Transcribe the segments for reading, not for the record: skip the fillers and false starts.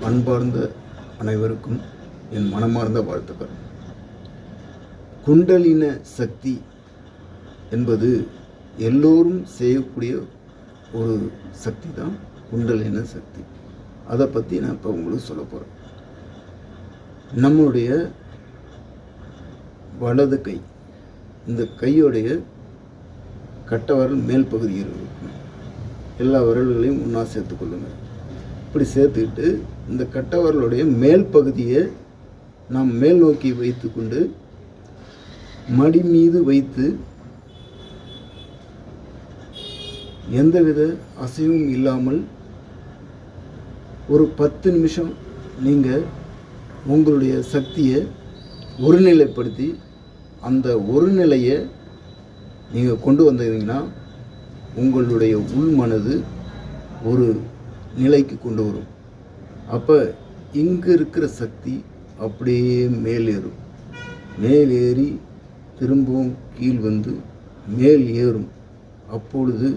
அன்பார்ந்த அனைவருக்கும் என் மனமார்ந்த வாழ்த்துக்கள். குண்டலின சக்தி என்பது எல்லோரும் செய்யக்கூடிய ஒரு சக்தி தான் குண்டலின சக்தி. அதை பற்றி நான் இப்போ உங்களுக்கு சொல்ல போகிறேன். நம்மளுடைய வலது கை, இந்த கையோடைய கட்டை விரல் மேல் பகுதியில் இருக்கும். எல்லா விரல்களையும் ஒன்றா சேர்த்துக்கொள்ளுங்கள். இப்படி சேர்த்துக்கிட்டு இந்த கட்டை விரலுடைய மேல் பகுதியை நாம் மேல் நோக்கி வைத்து கொண்டு மடி மீது வைத்து எந்தவித அசைவும் இல்லாமல் ஒரு 10 நிமிஷம் நீங்கள் உங்களுடைய சக்தியை ஒருநிலைப்படுத்தி அந்த ஒரு நிலையை நீங்கள் கொண்டு வந்தீங்கன்னா உங்களுடைய உள்மனது ஒரு நிலைக்கு கொண்டு வரும். அப்போ இங்கே இருக்கிற சக்தி அப்படியே மேலேறும். மேலேறி திரும்பவும் கீழ் வந்து மேல் ஏறும். அப்பொழுது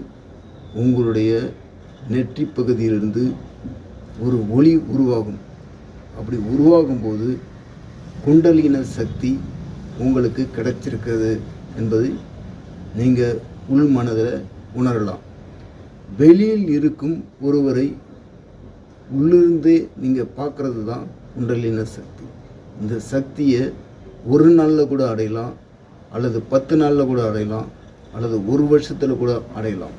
உங்களுடைய நெற்றி பகுதியிலிருந்து ஒரு ஒளி உருவாகும். அப்படி உருவாகும்போது குண்டலின சக்தி உங்களுக்கு கிடைச்சிருக்கிறது என்பதை நீங்கள் உள் மனதில் உணரலாம். வெளியில் இருக்கும் ஒருவரை உள்ளிருந்தே நீங்கள் பார்க்குறது தான் குண்டலின சக்தி. இந்த சக்தியை ஒரு நாளில் கூட அடையலாம், அல்லது 10 நாளில் கூட அடையலாம், அல்லது ஒரு வருஷத்தில் கூட அடையலாம்.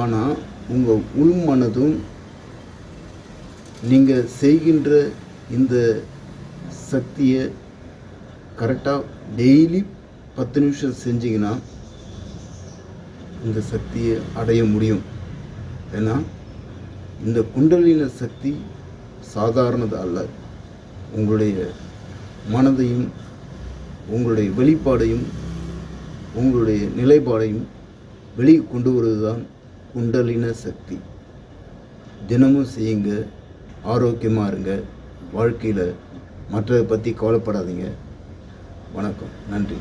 ஆனால் உங்கள் உள் மனதும் நீங்கள் செய்கின்ற இந்த சக்தியை கரெக்டாக டெய்லி 10 நிமிஷம் செஞ்சிங்கன்னா இந்த சக்தியை அடைய முடியும். ஏன்னா இந்த குண்டலின சக்தி சாதாரணது அல்ல. உங்களுடைய மனதையும் உங்களுடைய வெளிப்பாடையும் உங்களுடைய நிலைப்பாடையும் வெளியே கொண்டு வருவது தான் குண்டலின சக்தி. தினமும் செய்யுங்க, ஆரோக்கியமாக இருங்க, வாழ்க்கையில் மற்றதை பற்றி கவலைப்படாதீங்க. வணக்கம், நன்றி.